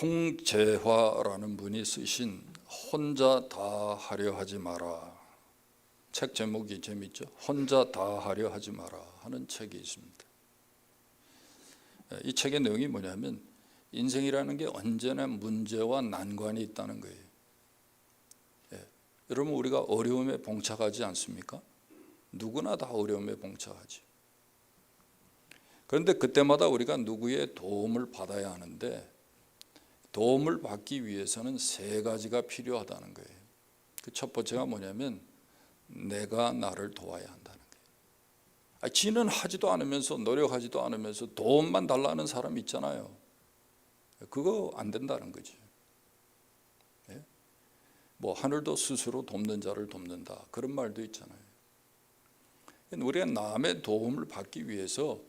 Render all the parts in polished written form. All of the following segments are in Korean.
홍재화라는 분이 쓰신 혼자 다 하려 하지 마라, 책 제목이 재밌죠? 혼자 다 하려 하지 마라 하는 책이 있습니다. 이 책의 내용이 뭐냐면 인생이라는 게 언제나 문제와 난관이 있다는 거예요. 여러분, 우리가 어려움에 봉착하지 않습니까? 누구나 다 어려움에 봉착하지. 그런데 그때마다 우리가 누구의 도움을 받아야 하는데, 도움을 받기 위해서는 세 가지가 필요하다는 거예요. 그 첫 번째가 뭐냐면 내가 나를 도와야 한다는 거예요. 지는 하지도 않으면서, 노력하지도 않으면서 도움만 달라는 사람 있잖아요. 그거 안 된다는 거지. 뭐 하늘도 스스로 돕는 자를 돕는다, 그런 말도 있잖아요. 우리가 남의 도움을 받기 위해서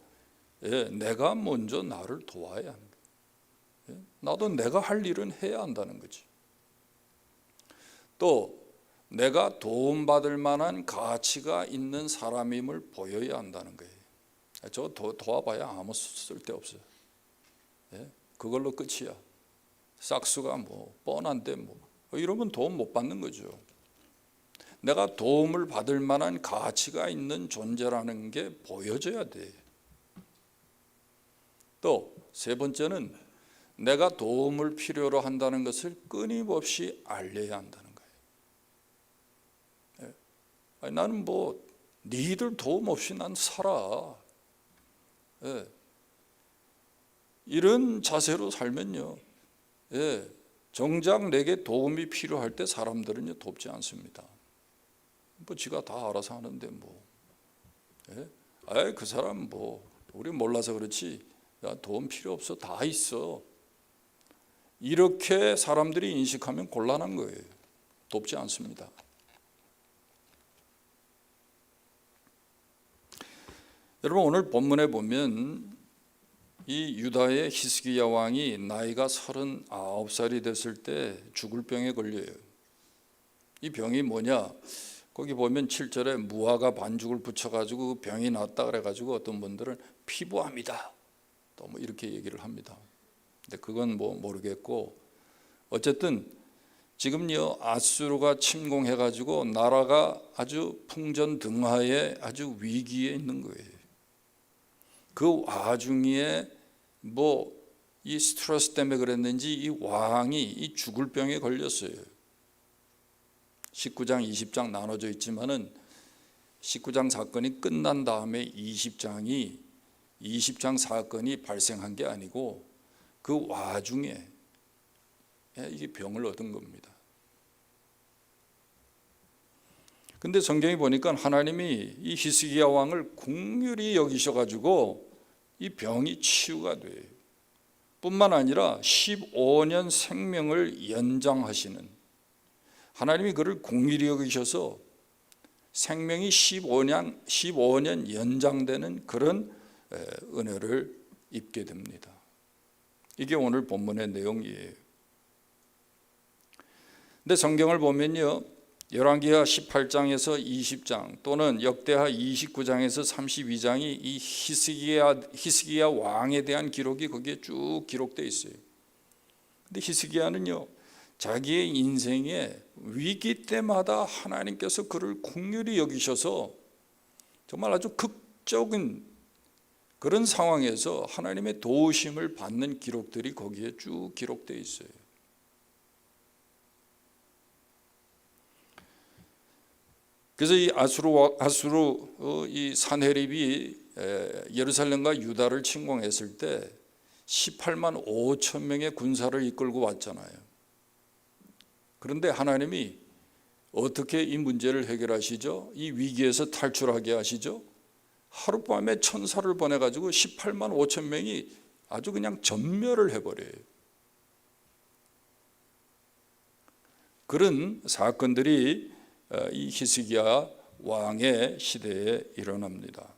내가 먼저 나를 도와야 하는 거예요. 나도 내가 할 일은 해야 한다는 거지. 또 내가 도움받을 만한 가치가 있는 사람임을 보여야 한다는 거예요. 저 도와봐야 아무 쓸데없어요. 그걸로 끝이야. 싹수가 뭐 뻔한데 뭐 이러면 도움 못 받는 거죠. 내가 도움을 받을 만한 가치가 있는 존재라는 게 보여져야 돼. 또 세 번째는 내가 도움을 필요로 한다는 것을 끊임없이 알려야 한다는 거예요. 나는 뭐 니들 도움 없이 난 살아. 이런 자세로 살면요, 정작 내게 도움이 필요할 때 사람들은요 돕지 않습니다. 뭐 지가 다 알아서 하는데 뭐, 그 사람 뭐 우리 몰라서 그렇지, 야, 도움 필요 없어, 다 있어. 이렇게 사람들이 인식하면 곤란한 거예요. 돕지 않습니다. 여러분, 오늘 본문에 보면 이 유다의 히스기야 왕이 나이가 39살이 됐을 때 죽을 병에 걸려요. 이 병이 뭐냐? 거기 보면 7절에 무화과 반죽을 붙여가지고 병이 났다 그래가지고 어떤 분들은 피부암이다, 또 뭐 이렇게 얘기를 합니다. 근데 그건 뭐 모르겠고, 어쨌든 지금요 아수르가 침공해가지고 나라가 아주 풍전등화에 아주 위기에 있는 거예요. 그 와중에 뭐 이 스트레스 때문에 그랬는지 이 왕이 이 죽을 병에 걸렸어요. 19장 20장 나눠져 있지만은 19장 사건이 끝난 다음에 20장 사건이 발생한 게 아니고 그 와중에 이게 병을 얻은 겁니다. 근데 성경이 보니까 하나님이 이 히스기야 왕을 긍휼히 여기셔가지고 이 병이 치유가 돼요. 뿐만 아니라 15년 생명을 연장하시는, 하나님이 그를 긍휼히 여기셔서 생명이 15년 연장되는 그런 은혜를 입게 됩니다. 이게 오늘 본문의 내용이에요. 근데 성경을 보면요, 열왕기하 18장에서 20장 또는 역대하 29장에서 32장이 이 히스기야 왕에 대한 기록이 거기에 쭉 기록되어 있어요. 근데 히스기야는요, 자기의 인생의 위기 때마다 하나님께서 그를 긍휼히 여기셔서 정말 아주 극적인 그런 상황에서 하나님의 도우심을 받는 기록들이 거기에 쭉 기록되어 있어요. 그래서 이 아수르 이 산헤립이 예루살렘과 유다를 침공했을 때 18만 5천 명의 군사를 이끌고 왔잖아요. 그런데 하나님이 어떻게 이 문제를 해결하시죠? 이 위기에서 탈출하게 하시죠? 하룻밤에 천사를 보내가지고 18만 5천 명이 아주 그냥 전멸을 해버려요. 그런 사건들이 이 히스기야 왕의 시대에 일어납니다.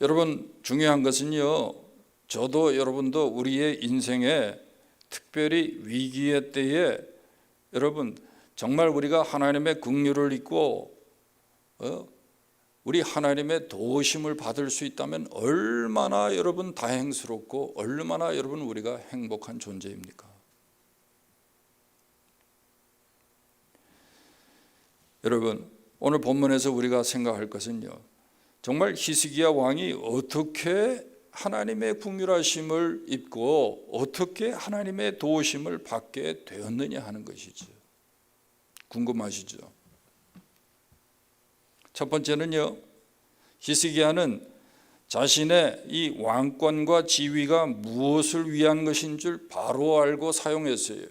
여러분, 중요한 것은요, 저도 여러분도 우리의 인생에 특별히 위기의 때에 여러분 정말 우리가 하나님의 긍휼을 잊고 우리 하나님의 도우심을 받을 수 있다면 얼마나 여러분 다행스럽고 얼마나 여러분 우리가 행복한 존재입니까? 여러분, 오늘 본문에서 우리가 생각할 것은요, 정말 히스기야 왕이 어떻게 하나님의 긍휼하심을 입고 어떻게 하나님의 도우심을 받게 되었느냐 하는 것이죠. 궁금하시죠? 첫 번째는요, 히스기야는 자신의 이 왕권과 지위가 무엇을 위한 것인 줄 바로 알고 사용했어요.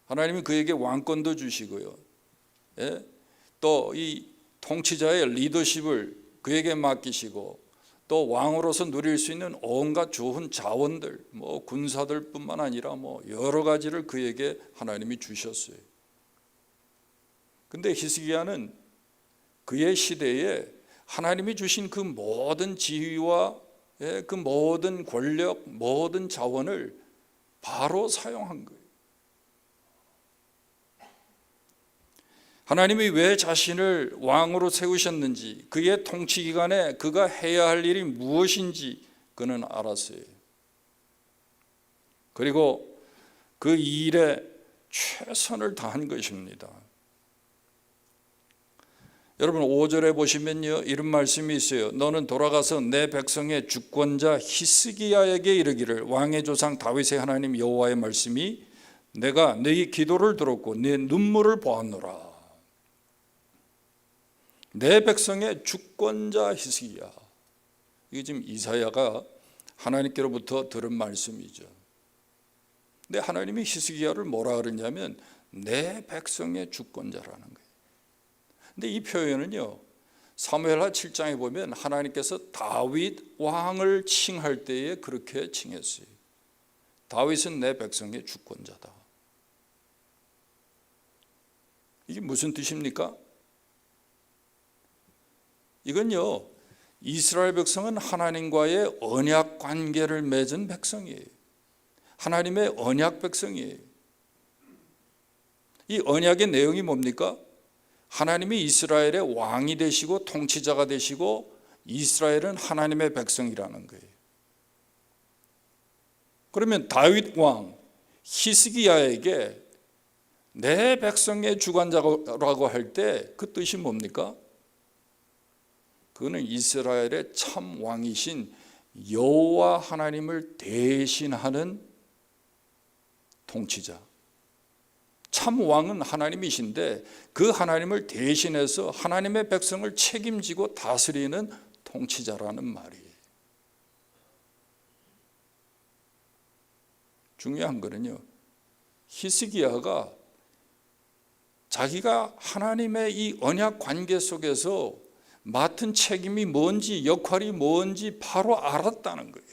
하나님이 그에게 왕권도 주시고요, 또 이 통치자의 리더십을 그에게 맡기시고, 또 왕으로서 누릴 수 있는 온갖 좋은 자원들, 군사들뿐만 아니라 여러 가지를 그에게 하나님이 주셨어요. 근데 히스기야는 그의 시대에 하나님이 주신 그 모든 지위와 그 모든 권력, 모든 자원을 바로 사용한 거예요. 하나님이 왜 자신을 왕으로 세우셨는지, 그의 통치 기간에 그가 해야 할 일이 무엇인지 그는 알았어요. 그리고 그 일에 최선을 다한 것입니다. 여러분 5절에 보시면요, 이런 말씀이 있어요. 너는 돌아가서 내 백성의 주권자 히스기야에게 이르기를, 왕의 조상 다윗의 하나님 여호와의 말씀이 내가 네 기도를 들었고 네 눈물을 보았노라. 내 백성의 주권자 히스기야. 이게 지금 이사야가 하나님께로부터 들은 말씀이죠. 근데 하나님이 히스기야를 뭐라 그러냐면 내 백성의 주권자라는 거예요. 근데 이 표현은요, 사무엘하 7장에 보면 하나님께서 다윗 왕을 칭할 때에 그렇게 칭했어요. 다윗은 내 백성의 주권자다. 이게 무슨 뜻입니까? 이건요, 이스라엘 백성은 하나님과의 언약 관계를 맺은 백성이에요. 하나님의 언약 백성이에요. 이 언약의 내용이 뭡니까? 하나님이 이스라엘의 왕이 되시고 통치자가 되시고 이스라엘은 하나님의 백성이라는 거예요. 그러면 다윗 왕 히스기야에게 내 백성의 주관자라고 할 때 그 뜻이 뭡니까? 그는 이스라엘의 참 왕이신 여호와 하나님을 대신하는 통치자. 참 왕은 하나님이신데 그 하나님을 대신해서 하나님의 백성을 책임지고 다스리는 통치자라는 말이에요. 중요한 거는요, 히스기야가 자기가 하나님의 이 언약 관계 속에서 맡은 책임이 뭔지, 역할이 뭔지 바로 알았다는 거예요.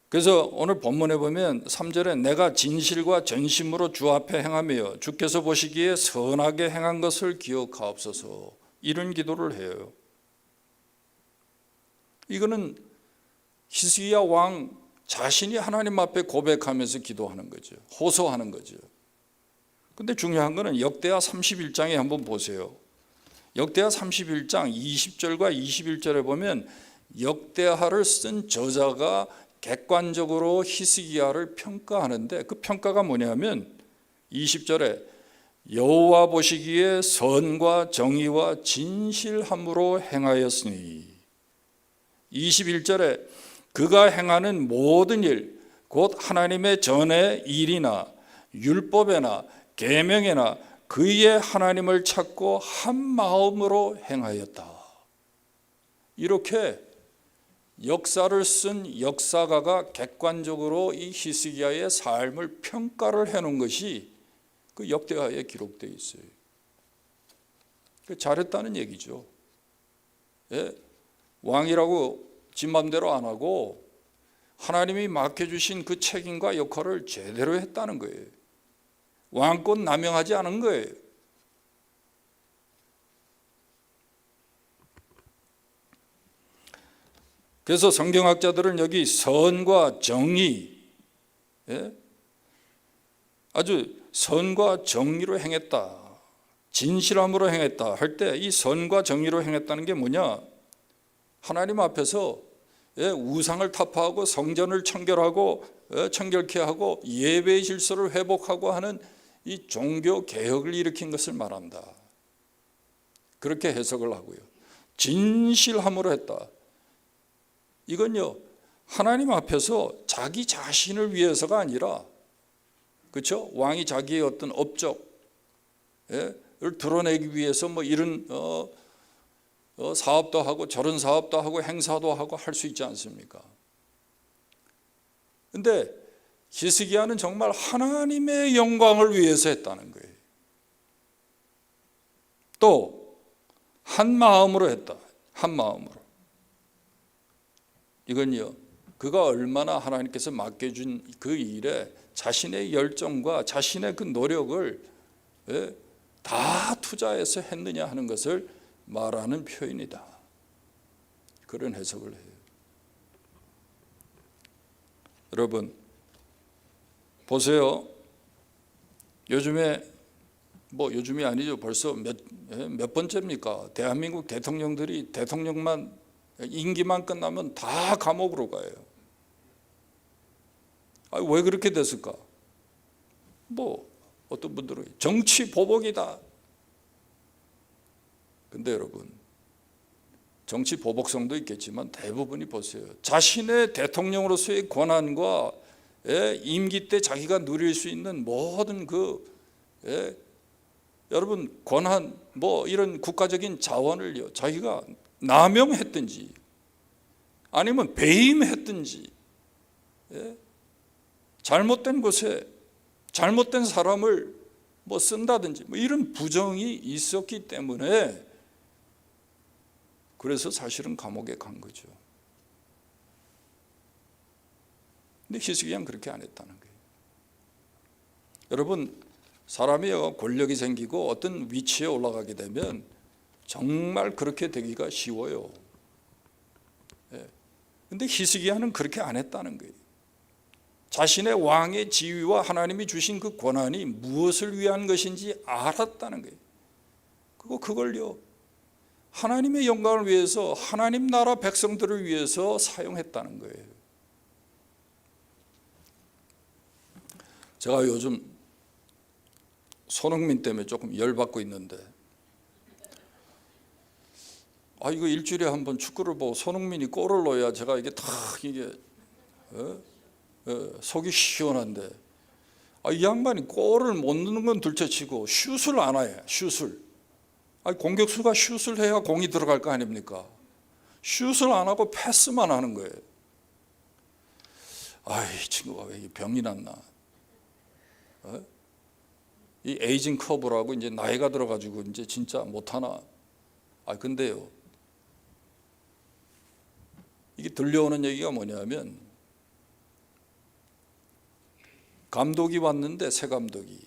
그래서 오늘 본문에 보면 3절에 내가 진실과 전심으로 주 앞에 행하며 주께서 보시기에 선하게 행한 것을 기억하옵소서, 이런 기도를 해요. 이거는 히스기야 왕 자신이 하나님 앞에 고백하면서 기도하는 거죠. 호소하는 거죠. 근데 중요한 거는 역대하 31장에 한번 보세요. 역대하 31장 20절과 21절에 보면 역대하를 쓴 저자가 객관적으로 히스기야를 평가하는데, 그 평가가 뭐냐면 20절에 여호와 보시기에 선과 정의와 진실함으로 행하였으니, 21절에 그가 행하는 모든 일, 곧 하나님의 전의 일이나 율법에나 계명에나 그의 하나님을 찾고 한 마음으로 행하였다. 이렇게 역사를 쓴 역사가가 객관적으로 이 히스기야의 삶을 평가를 해놓은 것이 그 역대하에 기록되어 있어요. 잘했다는 얘기죠. 왕이라고 지 맘대로 안 하고 하나님이 맡겨주신 그 책임과 역할을 제대로 했다는 거예요. 왕권 남용하지 않은 거예요. 그래서 성경학자들은 여기 선과 정의, 아주 선과 정의로 행했다, 진실함으로 행했다 할 때 이 선과 정의로 행했다는 게 뭐냐? 하나님 앞에서 우상을 타파하고 성전을 청결하고 청결케 하고 예배의 질서를 회복하고 하는 이 종교 개혁을 일으킨 것을 말한다. 그렇게 해석을 하고요. 진실함으로 했다. 이건요, 하나님 앞에서 자기 자신을 위해서가 아니라, 그렇죠? 왕이 자기의 어떤 업적을 드러내기 위해서 뭐 이런 사업도 하고 저런 사업도 하고 행사도 하고 할 수 있지 않습니까? 근데 히스기야는 정말 하나님의 영광을 위해서 했다는 거예요. 또 한 마음으로 했다. 한 마음으로. 이건요, 그가 얼마나 하나님께서 맡겨준 그 일에 자신의 열정과 자신의 그 노력을 다 투자해서 했느냐 하는 것을 말하는 표현이다. 그런 해석을 해요. 여러분 보세요. 요즘에 요즘이 아니죠. 벌써 몇 번째입니까? 대한민국 대통령들이 대통령만 임기만 끝나면 다 감옥으로 가요. 왜 그렇게 됐을까? 어떤 분들은 정치 보복이다. 근데 여러분, 정치 보복성도 있겠지만 대부분이 보세요. 자신의 대통령으로서의 권한과 임기 때 자기가 누릴 수 있는 모든 여러분 권한 이런 국가적인 자원을요, 자기가 남용했든지 아니면 배임했든지 잘못된 곳에 잘못된 사람을 쓴다든지 이런 부정이 있었기 때문에 그래서 사실은 감옥에 간 거죠. 근데 히스기야는 그렇게 안 했다는 거예요. 여러분, 사람이 권력이 생기고 어떤 위치에 올라가게 되면 정말 그렇게 되기가 쉬워요. 근데 히스기야는 그렇게 안 했다는 거예요. 자신의 왕의 지위와 하나님이 주신 그 권한이 무엇을 위한 것인지 알았다는 거예요. 그걸요, 하나님의 영광을 위해서, 하나님 나라 백성들을 위해서 사용했다는 거예요. 제가 요즘 손흥민 때문에 조금 열받고 있는데, 이거 일주일에 한 번 축구를 보고 손흥민이 골을 넣어야 제가 이게 속이 시원한데, 이 양반이 골을 못 넣는 건 둘째치고 슛을 안 해. 슛을. 공격수가 슛을 해야 공이 들어갈 거 아닙니까? 슛을 안 하고 패스만 하는 거예요. 이 친구가 왜 병이 났나? 이 에이징 커브라고 이제 나이가 들어가지고 이제 진짜 못하나? 근데요, 이게 들려오는 얘기가 뭐냐면, 감독이 왔는데 새 감독이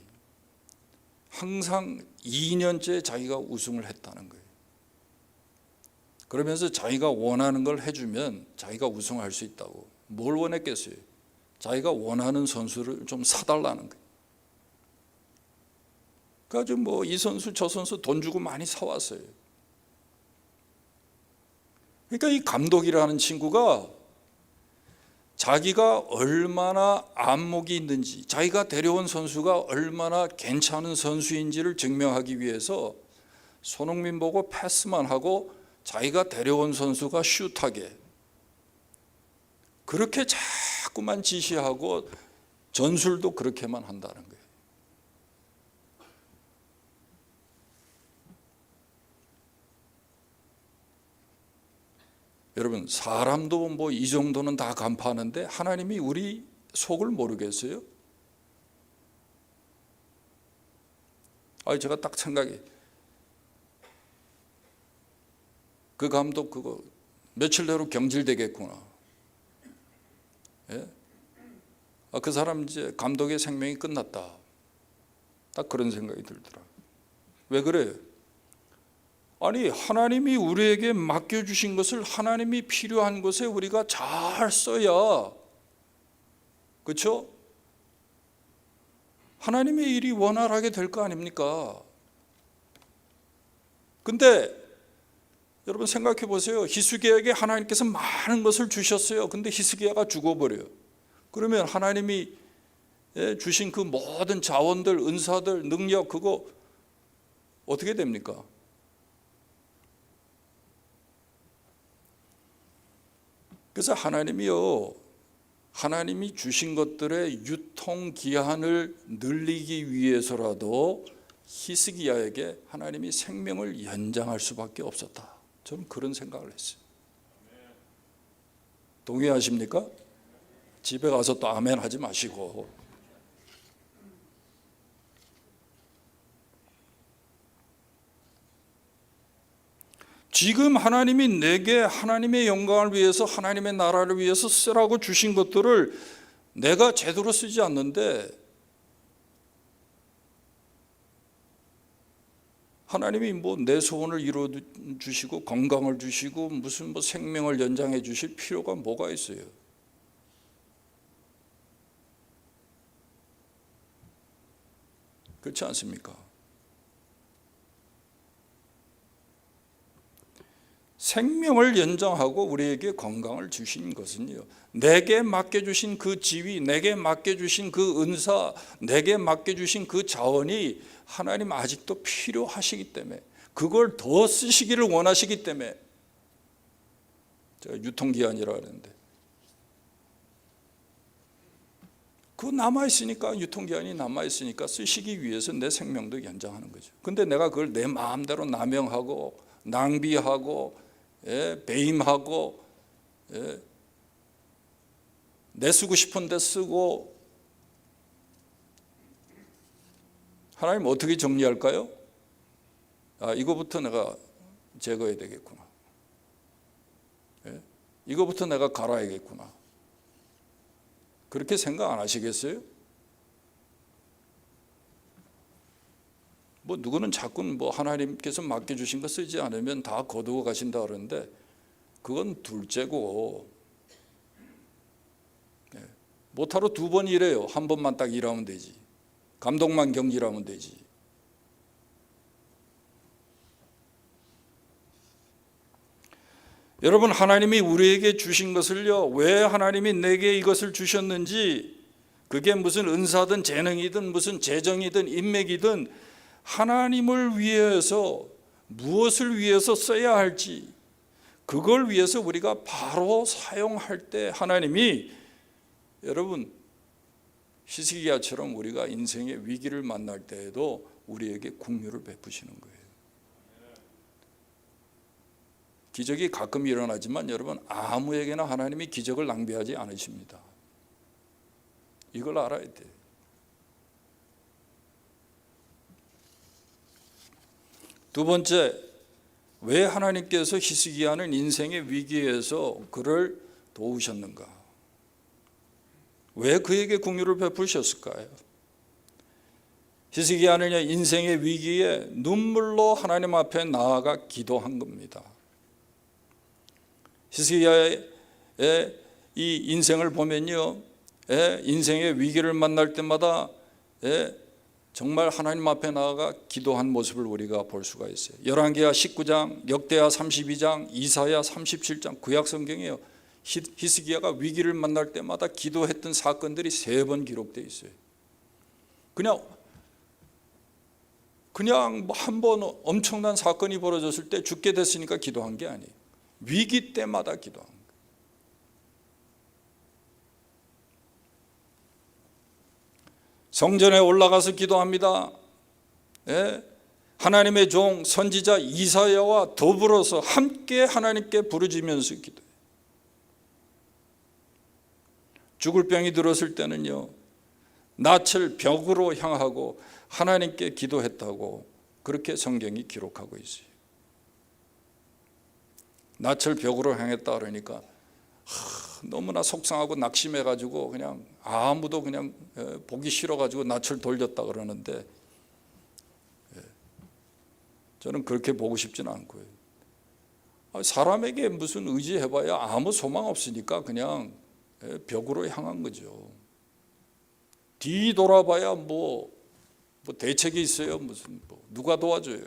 항상 2년째 자기가 우승을 했다는 거예요. 그러면서 자기가 원하는 걸 해주면 자기가 우승할 수 있다고. 뭘 원했겠어요? 자기가 원하는 선수를 좀 사달라는 거예요. 그래가지고 이 선수 저 선수 돈 주고 많이 사왔어요. 그러니까 이 감독이라는 친구가 자기가 얼마나 안목이 있는지, 자기가 데려온 선수가 얼마나 괜찮은 선수인지를 증명하기 위해서 손흥민 보고 패스만 하고 자기가 데려온 선수가 슛하게 그렇게 자꾸만 지시하고 전술도 그렇게만 한다는 거예요. 여러분, 사람도 이 정도는 다 간파하는데 하나님이 우리 속을 모르겠어요? 제가 딱 생각이, 그 감독 그거 며칠 내로 경질되겠구나. 그 사람 이제 감독의 생명이 끝났다. 딱 그런 생각이 들더라. 왜 그래요? 하나님이 우리에게 맡겨주신 것을 하나님이 필요한 곳에 우리가 잘 써야, 그렇죠? 하나님의 일이 원활하게 될 거 아닙니까? 근데 여러분 생각해 보세요. 히스기야에게 하나님께서 많은 것을 주셨어요. 근데 히스기야가 죽어버려요. 그러면 하나님이 주신 그 모든 자원들, 은사들, 능력, 그거 어떻게 됩니까? 그래서 하나님이 주신 것들의 유통기한을 늘리기 위해서라도 히스기야에게 하나님이 생명을 연장할 수밖에 없었다. 저는 그런 생각을 했어요. 동의하십니까? 집에 가서 또 아멘 하지 마시고. 지금 하나님이 내게 하나님의 영광을 위해서, 하나님의 나라를 위해서 쓰라고 주신 것들을 내가 제대로 쓰지 않는데 하나님이 뭐 내 소원을 이루어 주시고 건강을 주시고 무슨 뭐 생명을 연장해 주실 필요가 뭐가 있어요? 그렇지 않습니까? 생명을 연장하고 우리에게 건강을 주신 것은요, 내게 맡겨주신 그 지위, 내게 맡겨주신 그 은사, 내게 맡겨주신 그 자원이 하나님 아직도 필요하시기 때문에, 그걸 더 쓰시기를 원하시기 때문에, 제가 유통기한이라 하는데 그거 남아있으니까, 유통기한이 남아있으니까 쓰시기 위해서 내 생명도 연장하는 거죠. 근데 내가 그걸 내 마음대로 남용하고 낭비하고 배임하고 내 쓰고 싶은 데 쓰고, 하나님 어떻게 정리할까요? 이거부터 내가 제거해야 되겠구나. 이거부터 내가 갈아야겠구나. 그렇게 생각 안 하시겠어요? 뭐 누구는 자꾸 뭐 하나님께서 맡겨주신 거 쓰지 않으면 다 거두어 가신다 그러는데 그건 둘째고, 못하러 두 번 일해요. 한 번만 딱 일하면 되지. 감독만 경질하면 되지. 여러분, 하나님이 우리에게 주신 것을요, 왜 하나님이 내게 이것을 주셨는지, 그게 무슨 은사든 재능이든 무슨 재정이든 인맥이든 하나님을 위해서 무엇을 위해서 써야 할지, 그걸 위해서 우리가 바로 사용할 때 하나님이, 여러분, 히스기야처럼 우리가 인생의 위기를 만날 때에도 우리에게 긍휼을 베푸시는 거예요. 기적이 가끔 일어나지만 여러분, 아무에게나 하나님이 기적을 낭비하지 않으십니다. 이걸 알아야 돼요. 두 번째, 왜 하나님께서 히스기야는 인생의 위기에서 그를 도우셨는가? 왜 그에게 긍휼을 베푸셨을까요? 히스기야는 인생의 위기에 눈물로 하나님 앞에 나아가 기도한 겁니다. 히스기야의 이 인생을 보면요, 인생의 위기를 만날 때마다 정말 하나님 앞에 나아가 기도한 모습을 우리가 볼 수가 있어요. 열왕기하 19장, 역대하 32장, 이사야 37장, 구약성경이에요. 히스기야가 위기를 만날 때마다 기도했던 사건들이 3번 기록되어 있어요. 그냥 한 번 엄청난 사건이 벌어졌을 때 죽게 됐으니까 기도한 게 아니에요. 위기 때마다 기도한 거예요. 성전에 올라가서 기도합니다. 하나님의 종 선지자 이사야와 더불어서 함께 하나님께 부르짖으면서 기도해요. 죽을 병이 들었을 때는요, 낯을 벽으로 향하고 하나님께 기도했다고 그렇게 성경이 기록하고 있어요. 낯을 벽으로 향했다 그러니까 너무나 속상하고 낙심해가지고 그냥 아무도 그냥 보기 싫어가지고 낯을 돌렸다 그러는데, 저는 그렇게 보고 싶지는 않고요. 사람에게 무슨 의지해봐야 아무 소망 없으니까 그냥 벽으로 향한 거죠. 뒤돌아봐야 뭐 뭐 대책이 있어요? 무슨 뭐 누가 도와줘요?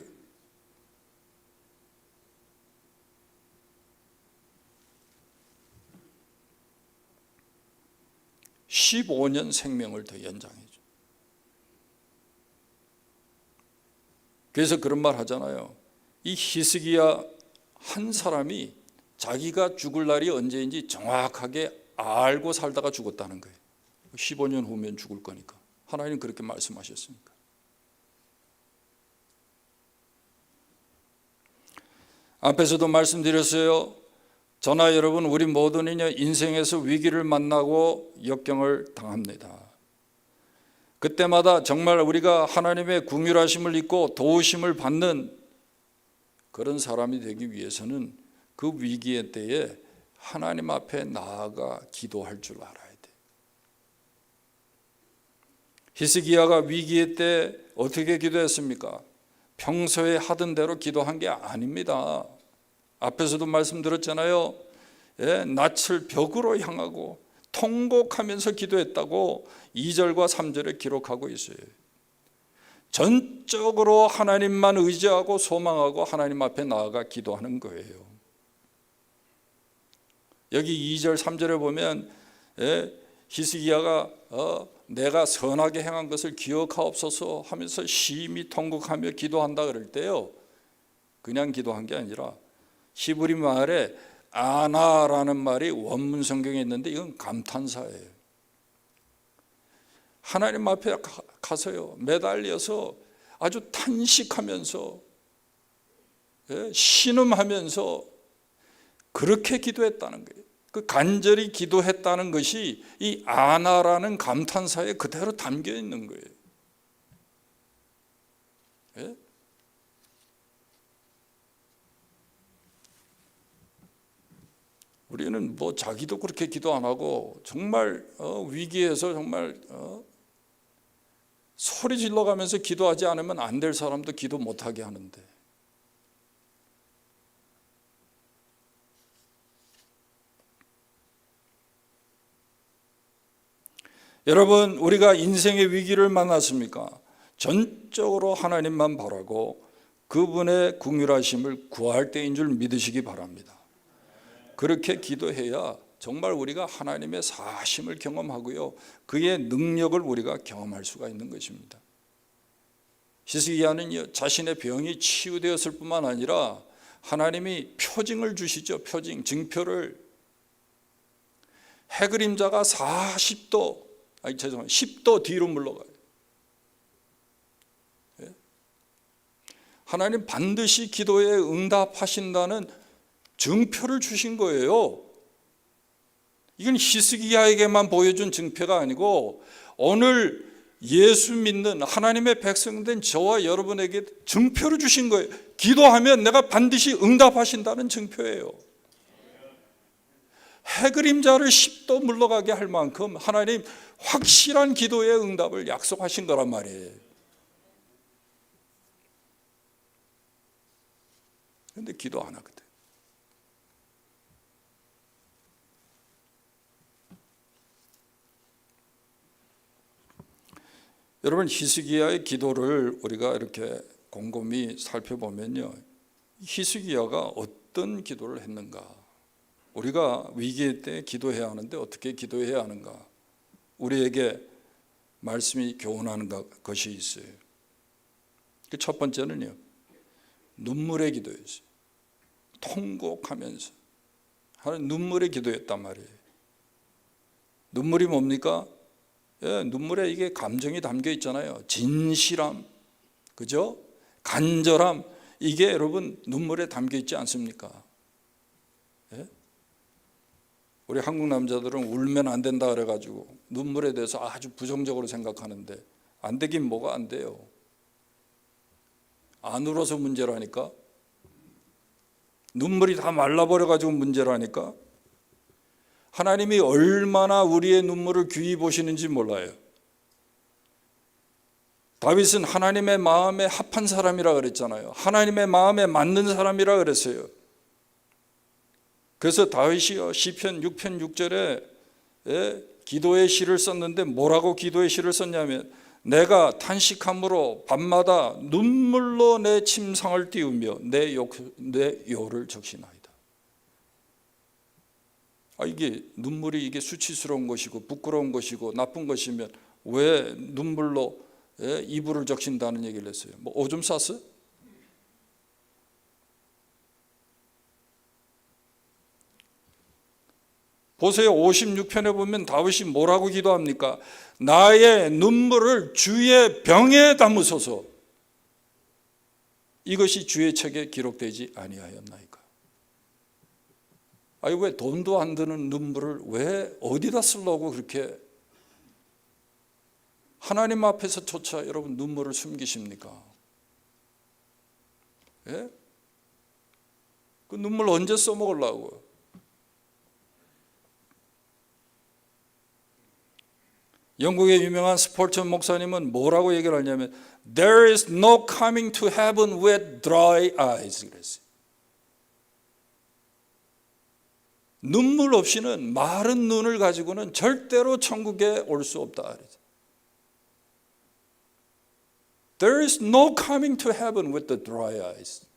15년 생명을 더 연장해줘. 그래서 그런 말 하잖아요. 이 히스기야 한 사람이 자기가 죽을 날이 언제인지 정확하게 알고 살다가 죽었다는 거예요. 15년 후면 죽을 거니까. 하나님 그렇게 말씀하셨으니까. 앞에서도 말씀드렸어요. 저나 여러분, 우리 모두는 인생에서 위기를 만나고 역경을 당합니다. 그때마다 정말 우리가 하나님의 긍휼하심을 입고 도우심을 받는 그런 사람이 되기 위해서는 그 위기의 때에 하나님 앞에 나아가 기도할 줄 알아야 돼. 히스기야가 위기의 때 어떻게 기도했습니까? 평소에 하던 대로 기도한 게 아닙니다. 앞에서도 말씀드렸잖아요. 낯을 벽으로 향하고 통곡하면서 기도했다고 2절과 3절에 기록하고 있어요. 전적으로 하나님만 의지하고 소망하고 하나님 앞에 나아가 기도하는 거예요. 여기 2절 3절에 보면 히스기야가 내가 선하게 행한 것을 기억하옵소서 하면서 심히 통곡하며 기도한다 그럴 때요, 그냥 기도한 게 아니라 히브리 말에 아나라는 말이 원문 성경에 있는데 이건 감탄사예요. 하나님 앞에 가서요, 매달려서 아주 탄식하면서 신음하면서 그렇게 기도했다는 거예요. 그 간절히 기도했다는 것이 이 아나라는 감탄사에 그대로 담겨 있는 거예요. 우리는 뭐 자기도 그렇게 기도 안 하고 정말 위기에서 정말 소리 질러가면서 기도하지 않으면 안 될 사람도 기도 못하게 하는데, 여러분, 우리가 인생의 위기를 만났습니까? 전적으로 하나님만 바라고 그분의 긍휼하심을 구할 때인 줄 믿으시기 바랍니다. 그렇게 기도해야 정말 우리가 하나님의 사심을 경험하고요, 그의 능력을 우리가 경험할 수가 있는 것입니다. 히스기야는 자신의 병이 치유되었을 뿐만 아니라 하나님이 표징을 주시죠. 표징, 증표를. 해그림자가 10도 뒤로 물러가요. 하나님 반드시 기도에 응답하신다는 증표를 주신 거예요. 이건 히스기야에게만 보여준 증표가 아니고 오늘 예수 믿는 하나님의 백성된 저와 여러분에게 증표를 주신 거예요. 기도하면 내가 반드시 응답하신다는 증표예요. 해그림자를 10도 물러가게 할 만큼 하나님 확실한 기도의 응답을 약속하신 거란 말이에요. 그런데 기도 안 하거든. 여러분, 히스기야의 기도를 우리가 이렇게 곰곰이 살펴보면요, 히스기야가 어떤 기도를 했는가, 우리가 위기 때 기도해야 하는데 어떻게 기도해야 하는가, 우리에게 말씀이 교훈하는 것이 있어요. 그 첫 번째는요, 눈물의 기도였어요. 통곡하면서 하는 눈물의 기도였단 말이에요. 눈물이 뭡니까? 눈물에 이게 감정이 담겨 있잖아요. 진실함, 그죠? 간절함, 이게 여러분 눈물에 담겨 있지 않습니까? 우리 한국 남자들은 울면 안 된다 그래가지고 눈물에 대해서 아주 부정적으로 생각하는데, 안 되긴 뭐가 안 돼요. 안 울어서 문제라니까. 눈물이 다 말라버려가지고 문제라니까. 하나님이 얼마나 우리의 눈물을 귀히 보시는지 몰라요. 다윗은 하나님의 마음에 합한 사람이라 그랬잖아요. 하나님의 마음에 맞는 사람이라 그랬어요. 그래서 다윗이 시편 6편 6절에 기도의 시를 썼는데 뭐라고 기도의 시를 썼냐면, 내가 탄식함으로 밤마다 눈물로 내 침상을 띄우며 내 요를 적시나이다. 이게 눈물이 이게 수치스러운 것이고 부끄러운 것이고 나쁜 것이면 왜 눈물로 이불을 적신다는 얘기를 했어요? 뭐 오줌 쌌어? 보세요. 56편에 보면 다윗이 뭐라고 기도합니까? 나의 눈물을 주의 병에 담으소서. 이것이 주의 책에 기록되지 아니하였나이까. 왜 돈도 안 드는 눈물을 왜 어디다 쓰려고 그렇게 하나님 앞에서조차 여러분 눈물을 숨기십니까? 예? 그 눈물 언제 써먹으려고? 영국의 유명한 스폴튼 목사님은 뭐라고 얘기를 하냐면 There is no coming to heaven with dry eyes 그랬어요. 눈물 없이는 마른 눈을 가지고는 절대로 천국에 올 수 없다 그랬어요. There is no coming to heaven with the dry eyes.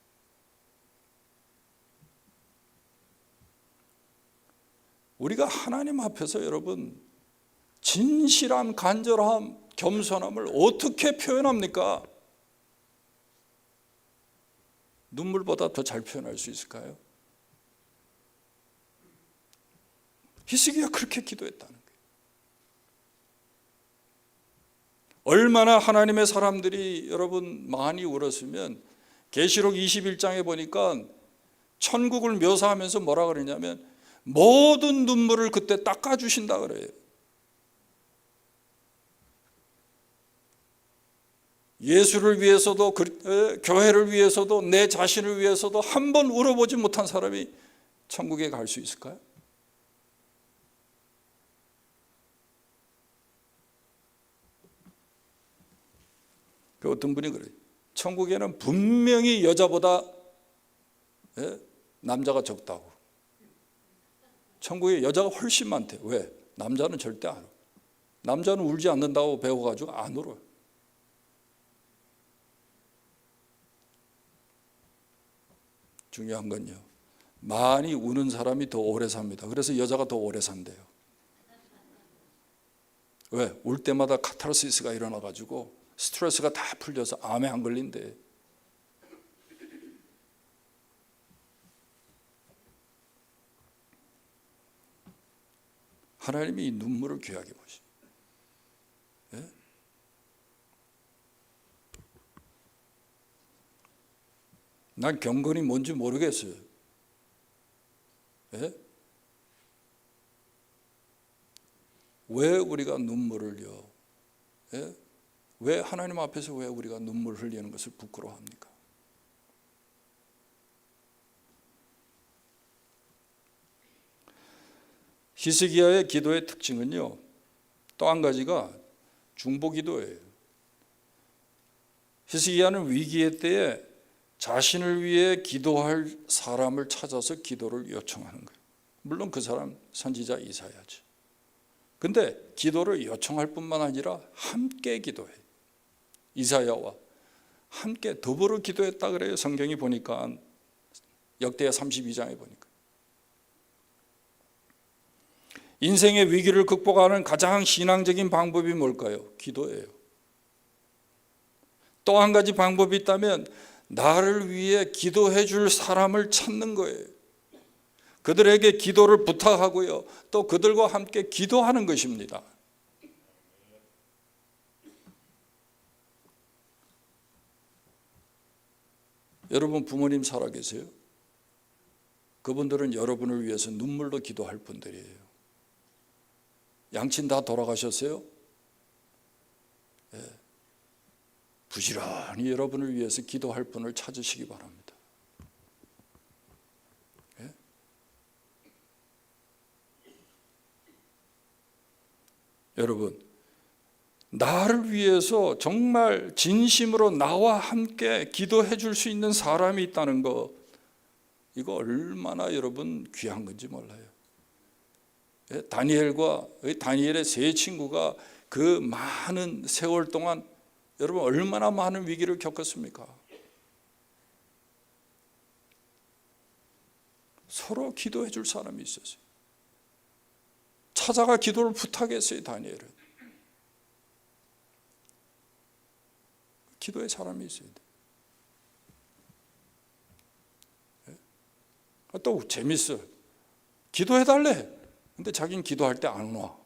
우리가 하나님 앞에서 여러분 진실함, 간절함, 겸손함을 어떻게 표현합니까? 눈물보다 더 잘 표현할 수 있을까요? 히스기야가 그렇게 기도했다는 거예요. 얼마나 하나님의 사람들이 여러분 많이 울었으면 계시록 21장에 보니까 천국을 묘사하면서 뭐라 그러냐면 모든 눈물을 그때 닦아주신다 그래요. 예수를 위해서도 교회를 위해서도 내 자신을 위해서도 한 번 울어보지 못한 사람이 천국에 갈 수 있을까요? 그 어떤 분이 그래요. 천국에는 분명히 여자보다 남자가 적다고. 천국에 여자가 훨씬 많대. 왜? 남자는 절대 안 울어. 남자는 울지 않는다고 배워가지고 안 울어요. 중요한 건요, 많이 우는 사람이 더 오래 삽니다. 그래서 여자가 더 오래 산대요. 왜? 울 때마다 카타르시스가 일어나가지고 스트레스가 다 풀려서 암에 안 걸린대. 하나님이 이 눈물을 귀하게 보시. 예? 난 경건이 뭔지 모르겠어요. 예? 왜 우리가 눈물을요? 예? 왜 하나님 앞에서 왜 우리가 눈물 흘리는 것을 부끄러워합니까? 히스기야의 기도의 특징은요, 또 한 가지가 중보기도예요. 히스기야는 위기의 때에 자신을 위해 기도할 사람을 찾아서 기도를 요청하는 거예요. 물론 그 사람 선지자 이사야죠. 근데 기도를 요청할 뿐만 아니라 함께 기도해요. 이사야와 함께 더불어 기도했다 그래요. 성경이 보니까 역대하 32장에 보니까. 인생의 위기를 극복하는 가장 신앙적인 방법이 뭘까요? 기도예요. 또 한 가지 방법이 있다면 나를 위해 기도해 줄 사람을 찾는 거예요. 그들에게 기도를 부탁하고요, 또 그들과 함께 기도하는 것입니다. 여러분 부모님 살아계세요? 그분들은 여러분을 위해서 눈물로 기도할 분들이에요. 양친 다 돌아가셨어요? 네. 부지런히 여러분을 위해서 기도할 분을 찾으시기 바랍니다. 네? 여러분, 나를 위해서 정말 진심으로 나와 함께 기도해 줄 수 있는 사람이 있다는 거, 이거 얼마나 여러분 귀한 건지 몰라요. 다니엘의 세 친구가 그 많은 세월 동안 여러분 얼마나 많은 위기를 겪었습니까? 서로 기도해 줄 사람이 있었어요. 찾아가 기도를 부탁했어요. 다니엘은. 기도의 사람이 있어야 돼. 또 재밌어. 기도해달래. 근데 자기는 기도할 때 안 와.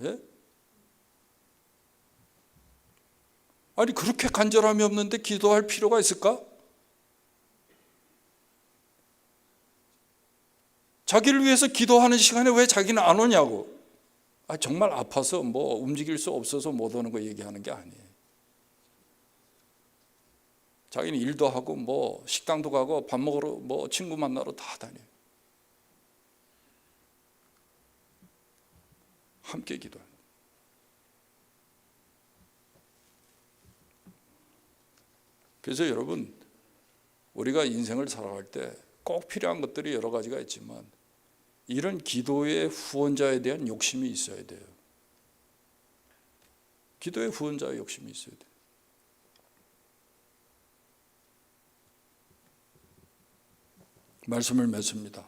예? 아니 그렇게 간절함이 없는데 기도할 필요가 있을까? 자기를 위해서 기도하는 시간에 왜 자기는 안 오냐고. 정말 아파서 뭐 움직일 수 없어서 못 오는 거 얘기하는 게 아니에요. 자기는 일도 하고 뭐 식당도 가고 밥 먹으러 뭐 친구 만나러 다 다녀요. 함께 기도합니다. 그래서 여러분 우리가 인생을 살아갈 때 꼭 필요한 것들이 여러 가지가 있지만 이런 기도의 후원자에 대한 욕심이 있어야 돼요. 기도의 후원자의 욕심이 있어야 돼요. 말씀을 맺습니다.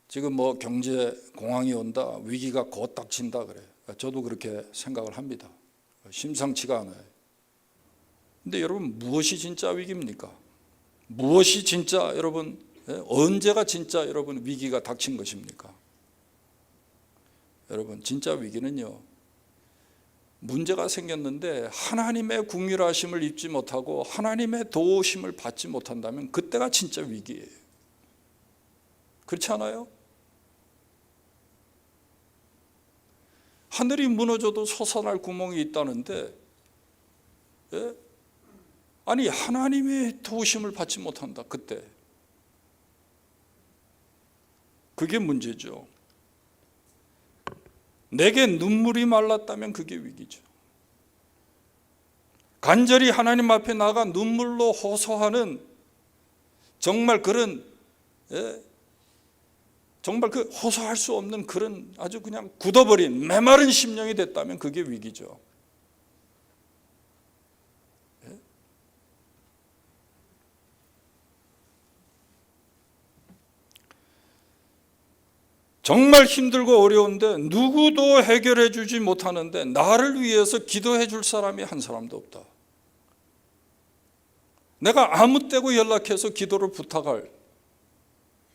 지금 뭐 경제 공황이 온다, 위기가 곧 닥친다 그래요. 저도 그렇게 생각을 합니다. 심상치가 않아요. 근데 여러분 무엇이 진짜 위기입니까? 무엇이 진짜 여러분 언제가 진짜 여러분 위기가 닥친 것입니까? 여러분 진짜 위기는요, 문제가 생겼는데 하나님의 긍휼하심을 입지 못하고 하나님의 도우심을 받지 못한다면 그때가 진짜 위기예요. 그렇지 않아요? 하늘이 무너져도 솟아날 구멍이 있다는데, 예? 아니 하나님의 도우심을 받지 못한다. 그때 그게 문제죠. 내게 눈물이 말랐다면 그게 위기죠. 간절히 하나님 앞에 나가 눈물로 호소하는 정말 그런, 예? 정말 그 호소할 수 없는 그런 아주 그냥 굳어버린 메마른 심령이 됐다면 그게 위기죠. 정말 힘들고 어려운데 누구도 해결해 주지 못하는데 나를 위해서 기도해 줄 사람이 한 사람도 없다. 내가 아무 때고 연락해서 기도를 부탁할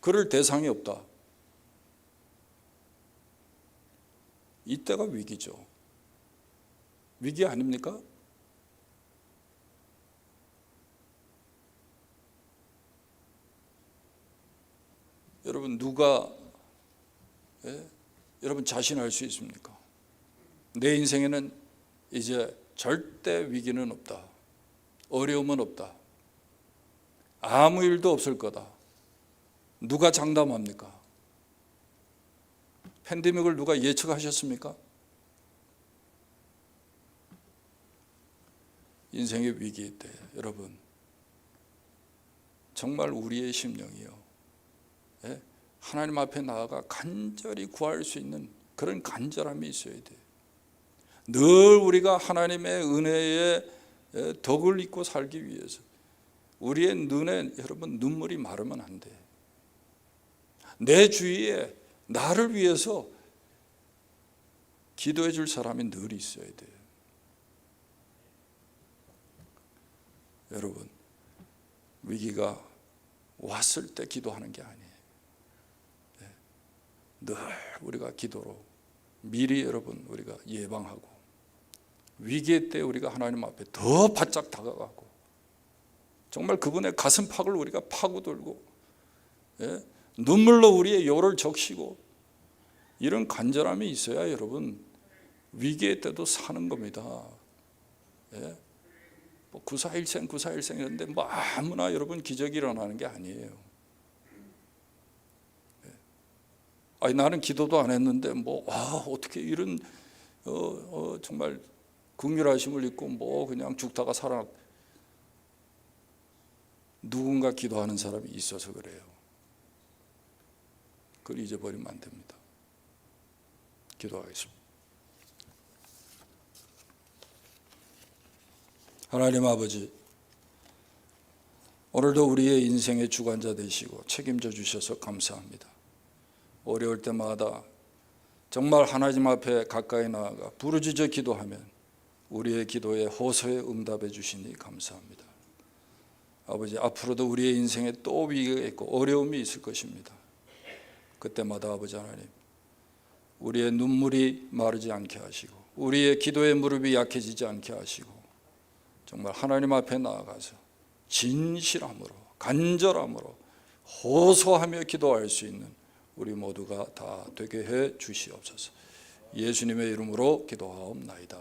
그럴 대상이 없다. 이때가 위기죠. 위기 아닙니까? 여러분 누가 여러분 자신할 수 있습니까? 내 인생에는 이제 절대 위기는 없다. 어려움은 없다. 아무 일도 없을 거다. 누가 장담합니까? 팬데믹을 누가 예측하셨습니까? 인생의 위기 때 여러분 정말 우리의 심령이요, 하나님 앞에 나아가 간절히 구할 수 있는 그런 간절함이 있어야 돼요. 늘 우리가 하나님의 은혜의 덕을 입고 살기 위해서 우리의 눈에 여러분 눈물이 마르면 안 돼. 내 주위에 나를 위해서 기도해 줄 사람이 늘 있어야 돼요. 여러분 위기가 왔을 때 기도하는 게 아니에요. 늘 우리가 기도로 미리 여러분 우리가 예방하고 위기의 때 우리가 하나님 앞에 더 바짝 다가가고 정말 그분의 가슴팍을 우리가 파고들고, 눈물로 우리의 요를 적시고 이런 간절함이 있어야 여러분 위기의 때도 사는 겁니다. 뭐 94일생 94일생 이런데 뭐 아무나 여러분 기적이 일어나는 게 아니에요. 아니 나는 기도도 안 했는데 뭐 어떻게 이런 정말 긍휼하심을 입고 뭐 그냥 죽다가 살아. 누군가 기도하는 사람이 있어서 그래요. 그걸 잊어버리면 안 됩니다. 기도하겠습니다. 하나님 아버지, 오늘도 우리의 인생의 주관자 되시고 책임져 주셔서 감사합니다. 어려울 때마다 정말 하나님 앞에 가까이 나아가 부르짖어 기도하면 우리의 기도에 호소에 응답해 주시니 감사합니다. 아버지, 앞으로도 우리의 인생에 또 위기가 있고 어려움이 있을 것입니다. 그때마다 아버지 하나님, 우리의 눈물이 마르지 않게 하시고 우리의 기도의 무릎이 약해지지 않게 하시고 정말 하나님 앞에 나아가서 진실함으로 간절함으로 호소하며 기도할 수 있는 우리 모두가 다 되게 해 주시옵소서. 예수님의 이름으로 기도하옵나이다.